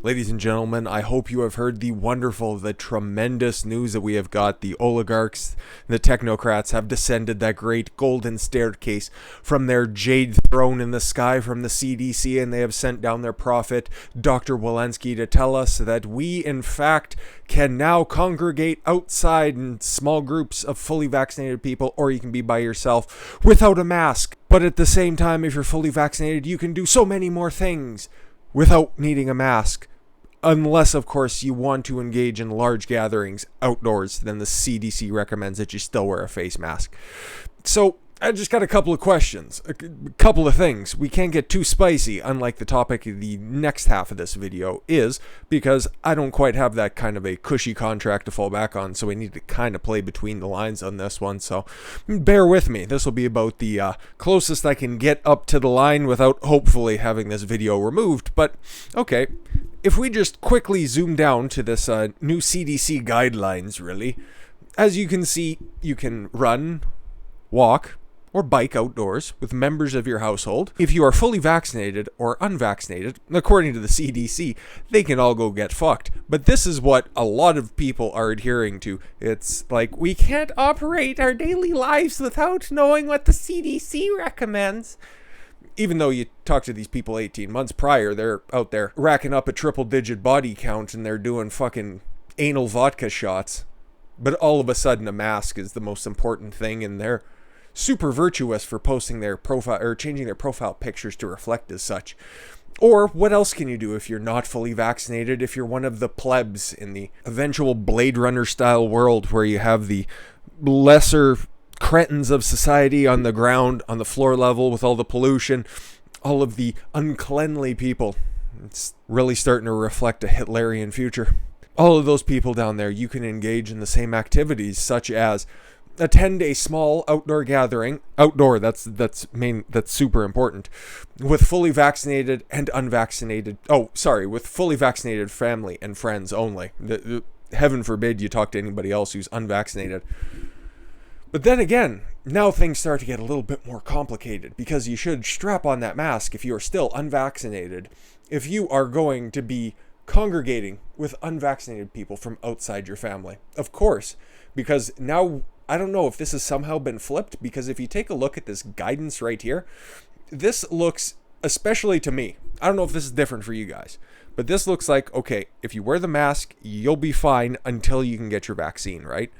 Ladies and gentlemen, I hope you have heard the wonderful, the tremendous news that we have got. The oligarchs, the technocrats have descended that great golden staircase from their jade throne in the sky from the CDC, and they have sent down their prophet, Dr. Walensky, to tell us that we, in fact, can now congregate outside in small groups of fully vaccinated people, or you can be by yourself without a mask. But at the same time, if you're fully vaccinated, you can do so many more things without needing a mask. Unless, of course, you want to engage in large gatherings outdoors, then the CDC recommends that you still wear a face mask. So, I just got a couple of questions, a couple of things. We can't get too spicy, unlike the topic of the next half of this video is, because I don't quite have that kind of a cushy contract to fall back on, so we need to kind of play between the lines on this one, so bear with me. This will be about the closest I can get up to the line without hopefully having this video removed, but okay. If we just quickly zoom down to this new CDC guidelines, really, as you can see, you can run, walk, or bike outdoors with members of your household. If you are fully vaccinated or unvaccinated, according to the CDC, they can all go get fucked. But this is what a lot of people are adhering to. It's like, we can't operate our daily lives without knowing what the CDC recommends. Even though you talk to these people 18 months prior, they're out there racking up a triple-digit body count and they're doing fucking anal vodka shots. But all of a sudden, a mask is the most important thing, and they're super virtuous for posting their profile or changing their profile pictures to reflect as such. Or what else can you do if you're not fully vaccinated? If you're one of the plebs in the eventual Blade Runner style world where you have the lesser cretins of society on the ground, on the floor level with all the pollution, all of the uncleanly people. It's really starting to reflect a Hitlerian future. All of those people down there, you can engage in the same activities, such as attend a small outdoor gathering, that's super important, with fully vaccinated and unvaccinated, with fully vaccinated family and friends only. Heaven forbid you talk to anybody else who's unvaccinated. But then again, now things start to get a little bit more complicated, because you should strap on that mask if you are still unvaccinated, if you are going to be congregating with unvaccinated people from outside your family. Of course, because now, I don't know if this has somehow been flipped, because if you take a look at this guidance right here, this looks, especially to me, I don't know if this is different for you guys, but this looks like, okay, if you wear the mask, you'll be fine until you can get your vaccine, right?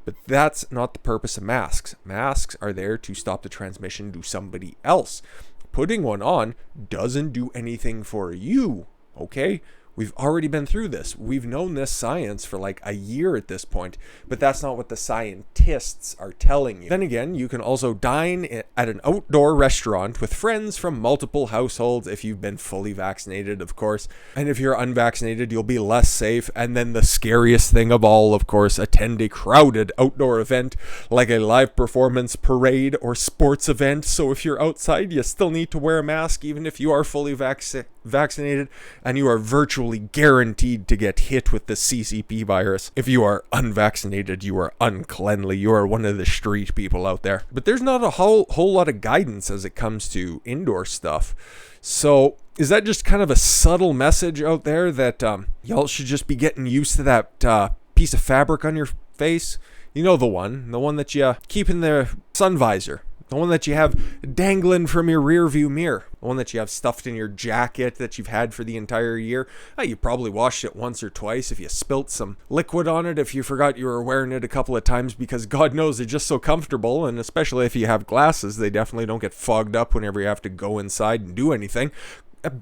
But that's not the purpose of masks. Masks are there to stop the transmission to somebody else. Putting one on doesn't do anything for you, okay? We've already been through this. We've known this science for like a year at this point, but that's not what the scientists are telling you. Then again, you can also dine at an outdoor restaurant with friends from multiple households if you've been fully vaccinated, of course. And if you're unvaccinated, you'll be less safe. And then the scariest thing of all, of course, attend a crowded outdoor event like a live performance, parade, or sports event. So if you're outside, you still need to wear a mask even if you are fully vaccinated, and you are virtually guaranteed to get hit with the CCP virus. If you are unvaccinated, you are uncleanly. You are one of the street people out there. But there's not a whole lot of guidance as it comes to indoor stuff. So is that just kind of a subtle message out there that y'all should just be getting used to that piece of fabric on your face? You know, the one that you keep in the sun visor. The one that you have dangling from your rear view mirror. The one that you have stuffed in your jacket that you've had for the entire year. You probably washed it once or twice. If you spilt some liquid on it, if you forgot you were wearing it a couple of times, because God knows they're just so comfortable. And especially if you have glasses, they definitely don't get fogged up whenever you have to go inside and do anything.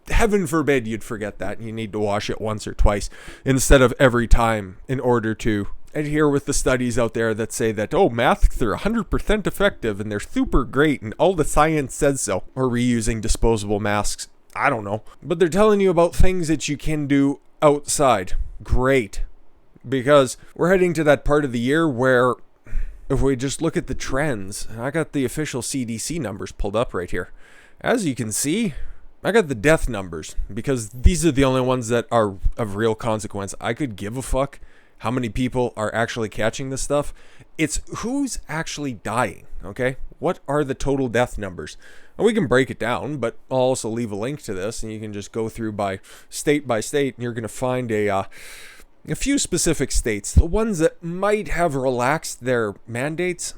Heaven forbid you'd forget that and you need to wash it once or twice instead of every time in order to adhere with the studies out there that say that, masks are 100% effective and they're super great and all the science says so. Or reusing disposable masks. I don't know. But they're telling you about things that you can do outside. Great. Because we're heading to that part of the year where, if we just look at the trends, I got the official CDC numbers pulled up right here. As you can see, I got the death numbers because these are the only ones that are of real consequence. I could give a fuck how many people are actually catching this stuff. It's who's actually dying, okay? What are the total death numbers? And we can break it down, but I'll also leave a link to this, and you can just go through by state, and you're going to find a few specific states, the ones that might have relaxed their mandates,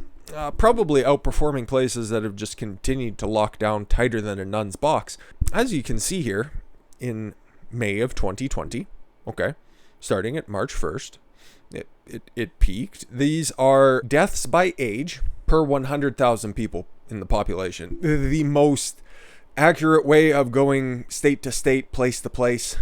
probably outperforming places that have just continued to lock down tighter than a nun's box. As you can see here, in May of 2020, okay, starting at March 1st, it peaked. These are deaths by age per 100,000 people in the population. The most accurate way of going state to state, place to place,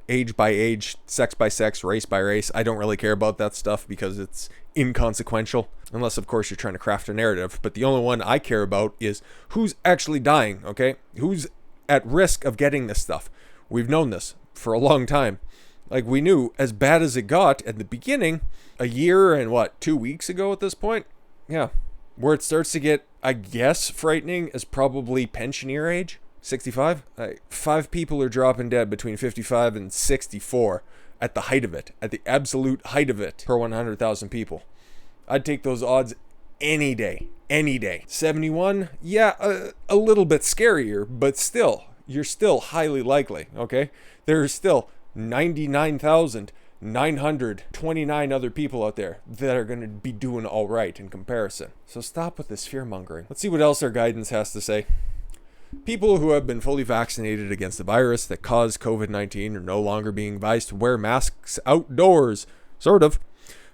age by age, sex by sex, race by race. I don't really care about that stuff because it's inconsequential, unless of course you're trying to craft a narrative. But the only one I care about is who's actually dying, okay? Who's at risk of getting this stuff. We've known this for a long time. Like, we knew as bad as it got at the beginning, a year and 2 weeks ago at this point? Yeah. Where it starts to get, I guess, frightening is probably pensioner age, 65. 5 people are dropping dead between 55 and 64 at the height of it, at the absolute height of it, per 100,000 people. I'd take those odds any day, any day. 71, yeah, a little bit scarier, but still, you're still highly likely, okay? There's still 99,929 other people out there that are going to be doing all right in comparison. So stop with this fear mongering. Let's see what else our guidance has to say. People who have been fully vaccinated against the virus that caused COVID-19 are no longer being advised to wear masks outdoors. Sort of.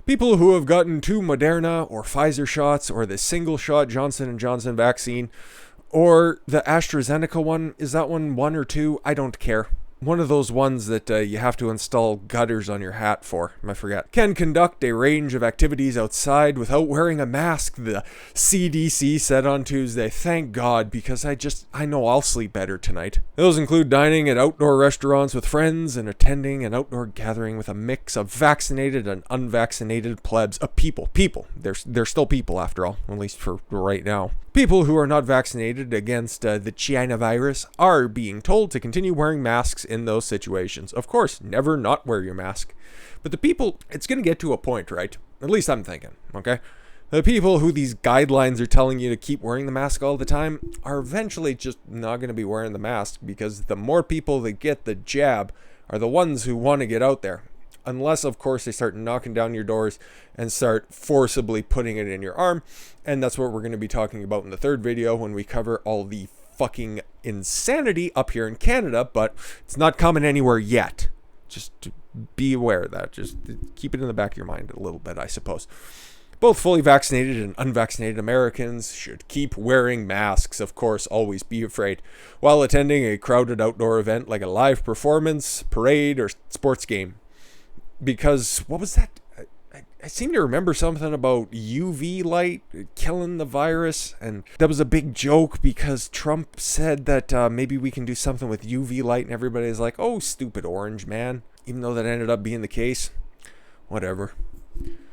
People who have gotten 2 Moderna or Pfizer shots or the single shot Johnson & Johnson vaccine or the AstraZeneca one, is that one or 2? I don't care. One of those ones that you have to install gutters on your hat for, I forget. Can conduct a range of activities outside without wearing a mask, the CDC said on Tuesday. Thank God, because I know I'll sleep better tonight. Those include dining at outdoor restaurants with friends and attending an outdoor gathering with a mix of vaccinated and unvaccinated plebs. People. They're still people after all, at least for right now. People who are not vaccinated against the China virus are being told to continue wearing masks in those situations. Of course, never not wear your mask. But the people, it's going to get to a point, right? At least I'm thinking, okay? The people who these guidelines are telling you to keep wearing the mask all the time are eventually just not going to be wearing the mask, because the more people that get the jab are the ones who want to get out there. Unless, of course, they start knocking down your doors and start forcibly putting it in your arm. And that's what we're going to be talking about in the third video when we cover all the fucking insanity up here in Canada. But it's not coming anywhere yet. Just to be aware of that. Just keep it in the back of your mind a little bit, I suppose. Both fully vaccinated and unvaccinated Americans should keep wearing masks, of course, always be afraid, while attending a crowded outdoor event like a live performance, parade, or sports game. Because, what was that? I seem to remember something about UV light killing the virus, and that was a big joke because Trump said that maybe we can do something with UV light, and everybody's like, oh, stupid orange man, even though that ended up being the case. Whatever.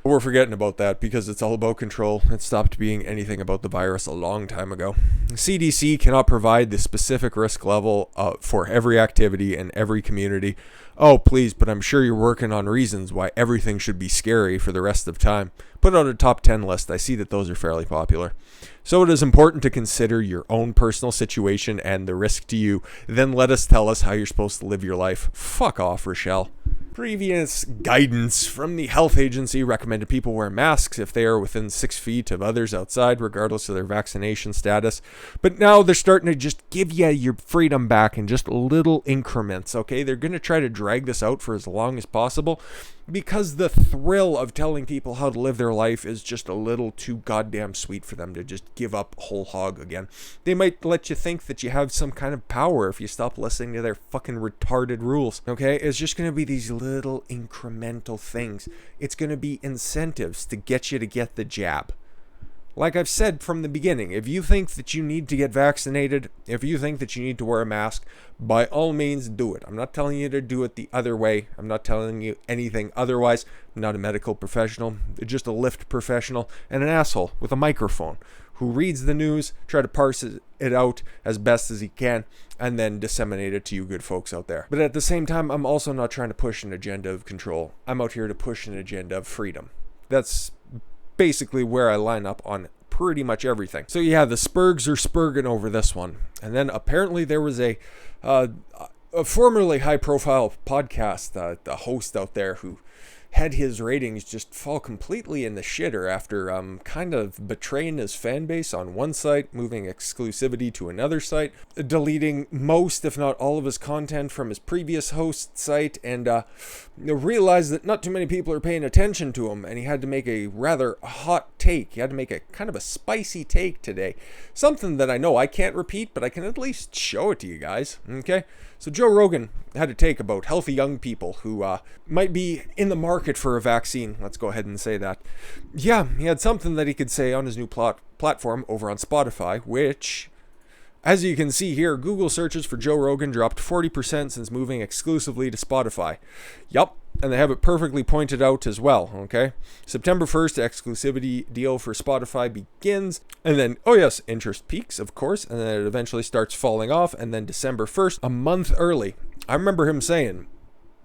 We're forgetting about that because it's all about control. It stopped being anything about the virus a long time ago. The CDC cannot provide the specific risk level for every activity and every community. Oh, please, but I'm sure you're working on reasons why everything should be scary for the rest of time. Put out a top 10 list. I see that those are fairly popular. So it is important to consider your own personal situation and the risk to you. Then tell us how you're supposed to live your life. Fuck off, Rochelle. Previous guidance from the health agency recommended people wear masks if they are within 6 feet of others outside, regardless of their vaccination status. But now they're starting to just give you your freedom back in just little increments, okay? They're going to try to drag this out for as long as possible because the thrill of telling people how to live their life is just a little too goddamn sweet for them to just give up whole hog again. They might let you think that you have some kind of power if you stop listening to their fucking retarded rules, okay? It's just going to be these little incremental things. It's going to be incentives to get you to get the jab. Like I've said from the beginning, if you think that you need to get vaccinated, if you think that you need to wear a mask, by all means do it. I'm not telling you to do it the other way. I'm not telling you anything otherwise. I'm not a medical professional, just a lift professional and an asshole with a microphone who reads the news, try to parse it out as best as he can, and then disseminate it to you good folks out there. But at the same time, I'm also not trying to push an agenda of control. I'm out here to push an agenda of freedom. That's basically where I line up on pretty much everything. So yeah, the Spurgs are spurging over this one. And then apparently there was a formerly high-profile podcast, the host out there who had his ratings just fall completely in the shitter after kind of betraying his fan base on one site, moving exclusivity to another site, deleting most, if not all, of his content from his previous host site, and realized that not too many people are paying attention to him, and he had to make a rather hot take. He had to make a kind of a spicy take today. Something that I know I can't repeat, but I can at least show it to you guys, okay? So Joe Rogan had a take about healthy young people who might be in the market for a vaccine. Let's go ahead and say that. Yeah, he had something that he could say on his new platform over on Spotify, which, as you can see here, Google searches for Joe Rogan dropped 40% since moving exclusively to Spotify. Yup, and they have it perfectly pointed out as well, okay? September 1st, exclusivity deal for Spotify begins, and then, oh yes, interest peaks, of course, and then it eventually starts falling off, and then December 1st, a month early. I remember him saying,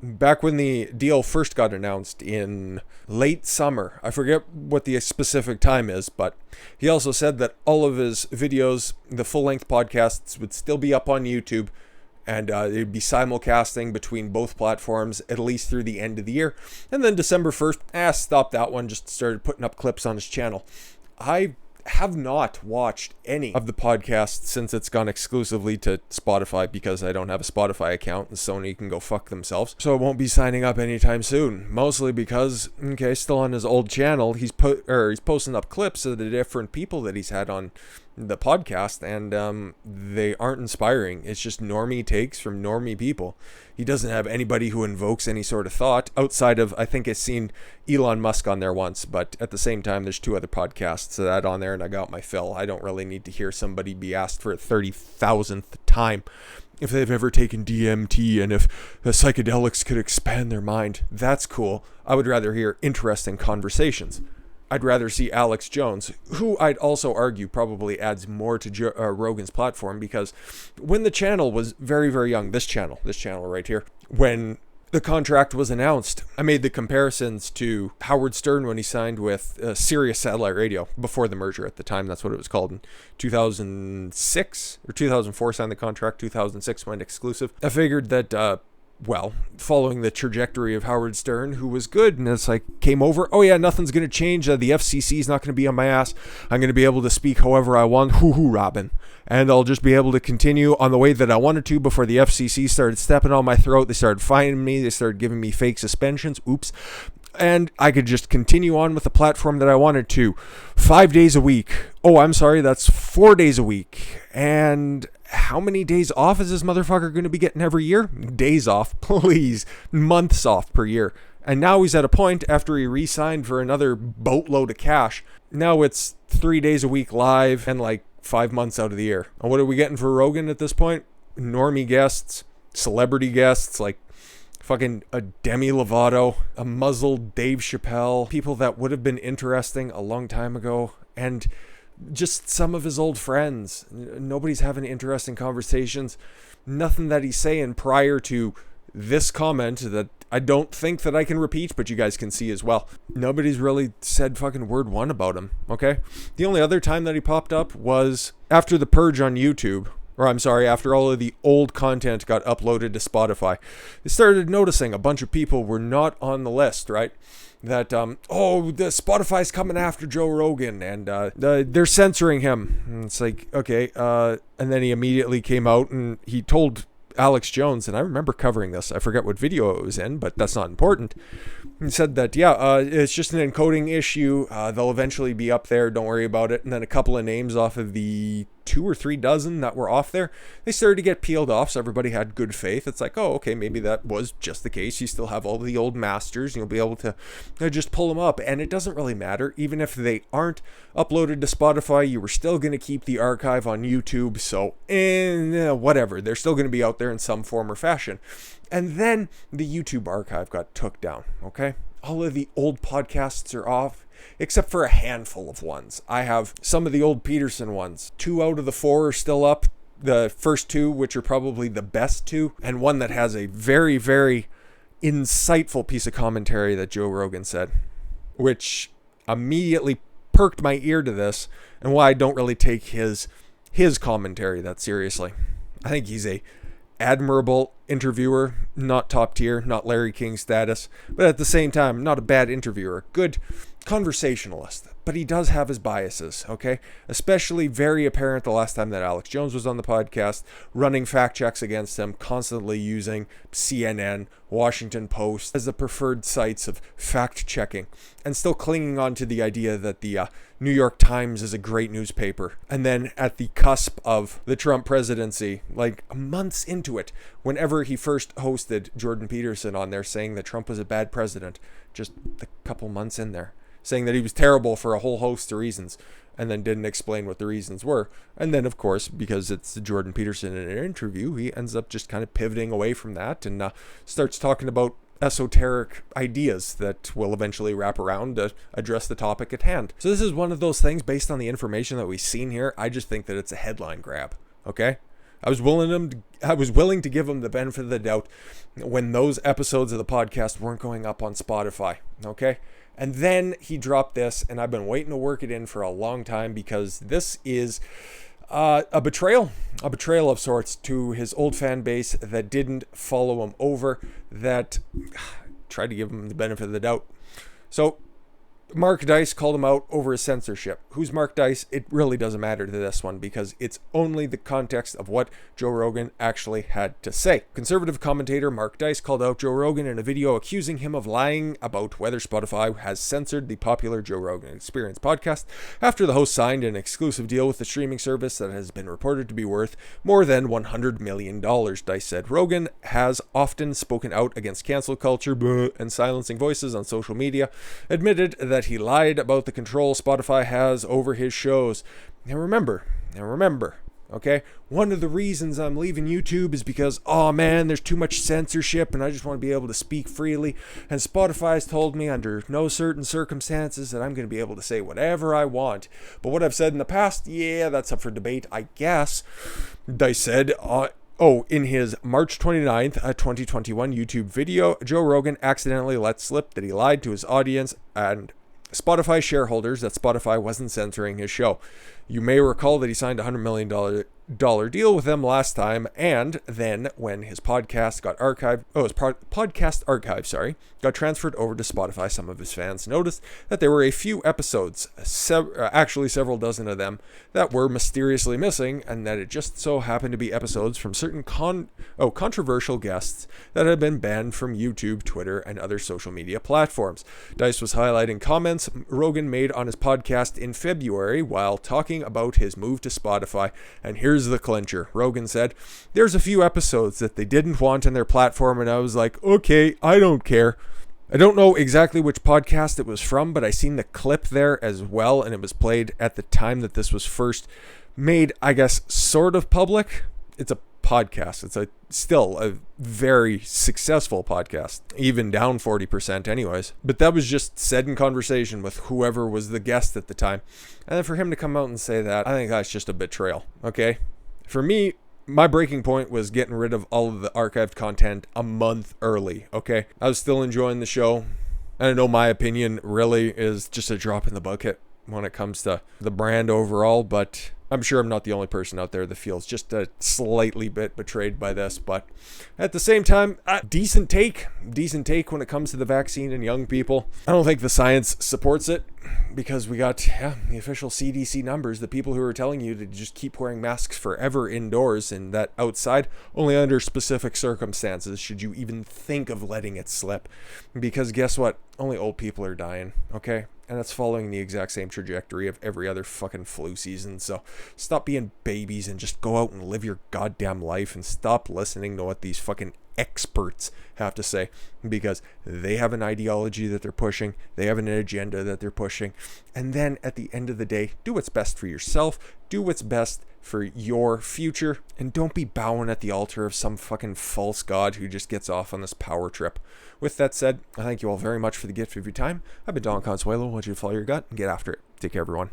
back when the deal first got announced in late summer, I forget what the specific time is, but he also said that all of his videos, the full-length podcasts, would still be up on YouTube, and it'd be simulcasting between both platforms at least through the end of the year. And then December 1st, stopped that one, just started putting up clips on his channel. I have not watched any of the podcasts since it's gone exclusively to Spotify because I don't have a Spotify account and Sony can go fuck themselves. So I won't be signing up anytime soon. Mostly because, okay, still on his old channel, he's posting up clips of the different people that he's had on the podcast, and they aren't inspiring. It's just normie takes from normie people. He doesn't have anybody who invokes any sort of thought outside of, I think I've seen Elon Musk on there once, but at the same time, there's 2 other podcasts that on there, and I got my fill. I don't really need to hear somebody be asked for a 30,000th time if they've ever taken DMT and if the psychedelics could expand their mind. That's cool. I would rather hear interesting conversations. I'd rather see Alex Jones, who I'd also argue probably adds more to Rogan's platform, because when the channel was very, very young, this channel right here, when the contract was announced, I made the comparisons to Howard Stern when he signed with Sirius Satellite Radio before the merger. At the time, that's what it was called. In 2006 or 2004 signed the contract, 2006 went exclusive. I figured that following the trajectory of Howard Stern, who was good, and it's like, came over, oh yeah, nothing's going to change, the FCC is not going to be on my ass, I'm going to be able to speak however I want, hoo-hoo, Robin, and I'll just be able to continue on the way that I wanted to before the FCC started stepping on my throat. They started fining me, they started giving me fake suspensions, oops, and I could just continue on with the platform that I wanted to, 5 days a week, oh, I'm sorry, that's 4 days a week, and how many days off is this motherfucker going to be getting every year? Days off, please. Months off per year. And now he's at a point after he re-signed for another boatload of cash. Now it's 3 days a week live and like 5 months out of the year. And what are we getting for Rogan at this point? Normie guests, celebrity guests like fucking a Demi Lovato, a muzzled Dave Chappelle, people that would have been interesting a long time ago, and just some of his old friends. Nobody's having interesting conversations. Nothing that he's saying prior to this comment that I don't think that I can repeat, but you guys can see as well. Nobody's really said fucking word one about him, okay? The only other time that he popped up was after the purge on YouTube, or I'm sorry, after all of the old content got uploaded to Spotify. They started noticing a bunch of people were not on the list, right? That, the Spotify's coming after Joe Rogan, and they're censoring him. And it's like, okay, and then he immediately came out and he told Alex Jones, and I remember covering this, I forget what video it was in, but that's not important. He said that, it's just an encoding issue, they'll eventually be up there, don't worry about it. And then a couple of names off of the 2 or 3 dozen that were off there, they started to get peeled off, so everybody had good faith. It's like, oh, okay, maybe that was just the case. You still have all the old masters, and you'll be able to just pull them up, and it doesn't really matter. Even if they aren't uploaded to Spotify, you were still going to keep the archive on YouTube, so whatever. They're still going to be out there in some form or fashion. And then the YouTube archive got took down, okay? all of the old podcasts are off, except for a handful of ones. I have some of the old Peterson ones. 2 out of the 4 are still up. The first 2, which are probably the best 2, and one that has a very, very insightful piece of commentary that Joe Rogan said, which immediately perked my ear to this, and why I don't really take his commentary that seriously. I think he's a admirable interviewer, not top tier, not Larry King status, but at the same time, not a bad interviewer, good conversationalist. But he does have his biases, okay? Especially very apparent the last time that Alex Jones was on the podcast, running fact checks against him, constantly using CNN, Washington Post as the preferred sites of fact checking, and still clinging on to the idea that the New York Times is a great newspaper. And then at the cusp of the Trump presidency, like months into it, whenever he first hosted Jordan Peterson on there saying that Trump was a bad president, just a couple months in there, saying that he was terrible for a whole host of reasons, and then didn't explain what the reasons were. And then, of course, because it's Jordan Peterson in an interview, he ends up just kind of pivoting away from that and starts talking about esoteric ideas that will eventually wrap around to address the topic at hand. So this is one of those things, based on the information that we've seen here, I just think that it's a headline grab, okay? I was willing to give him the benefit of the doubt when those episodes of the podcast weren't going up on Spotify, okay? And then he dropped this, and I've been waiting to work it in for a long time, because this is a betrayal of sorts to his old fan base that didn't follow him over, that tried to give him the benefit of the doubt. So Mark Dice called him out over his censorship. Who's Mark Dice? It really doesn't matter to this one, because it's only the context of what Joe Rogan actually had to say. Conservative commentator Mark Dice called out Joe Rogan in a video accusing him of lying about whether Spotify has censored the popular Joe Rogan Experience podcast after the host signed an exclusive deal with the streaming service that has been reported to be worth more than $100 million. Dice said Rogan has often spoken out against cancel culture and silencing voices on social media, admitted that he lied about the control Spotify has over his shows. Now remember, okay, one of the reasons I'm leaving YouTube is because, oh man, there's too much censorship and I just want to be able to speak freely. And Spotify's told me under no certain circumstances that I'm going to be able to say whatever I want. But what I've said in the past, yeah, that's up for debate, I guess. Dice said, in his March 29th, 2021 YouTube video, Joe Rogan accidentally let slip that he lied to his audience and Spotify shareholders that Spotify wasn't censoring his show. You may recall that he signed a $100 million deal with them last time, and then when his podcast got archived, podcast archive, got transferred over to Spotify, some of his fans noticed that there were a few episodes, actually several dozen of them, that were mysteriously missing, and that it just so happened to be episodes from certain controversial guests that had been banned from YouTube, Twitter, and other social media platforms. Dice was highlighting comments Rogan made on his podcast in February while talking about his move to Spotify, and here's the clincher. Rogan said, "There's a few episodes that they didn't want on their platform," and I was like, okay, I don't care. I don't know exactly which podcast it was from, but I seen the clip there as well, and it was played at the time that this was first made, I guess, sort of public. It's a podcast. It's still a very successful podcast, even down 40% anyways. But that was just said in conversation with whoever was the guest at the time. And then for him to come out and say that, I think that's just a betrayal, okay? For me, my breaking point was getting rid of all of the archived content a month early, okay? I was still enjoying the show. I know my opinion really is just a drop in the bucket when it comes to the brand overall, but I'm sure I'm not the only person out there that feels just a slightly bit betrayed by this. But at the same time, decent take when it comes to the vaccine and young people. I don't think the science supports it, because we got the official CDC numbers, the people who are telling you to just keep wearing masks forever indoors, and that outside only under specific circumstances should you even think of letting it slip. Because guess what? Only old people are dying, okay? And that's following the exact same trajectory of every other fucking flu season. So Stop being babies and just go out and live your goddamn life, and stop listening to what these fucking experts have to say, because they have an ideology that they're pushing, they have an agenda that they're pushing. And then at the end of the day, do what's best for yourself, do what's best for your future, and don't be bowing at the altar of some fucking false god who just gets off on this power trip. With that said, I thank you all very much for the gift of your time. I've been Don Consuelo. I want you to follow your gut and get after it. Take care, everyone.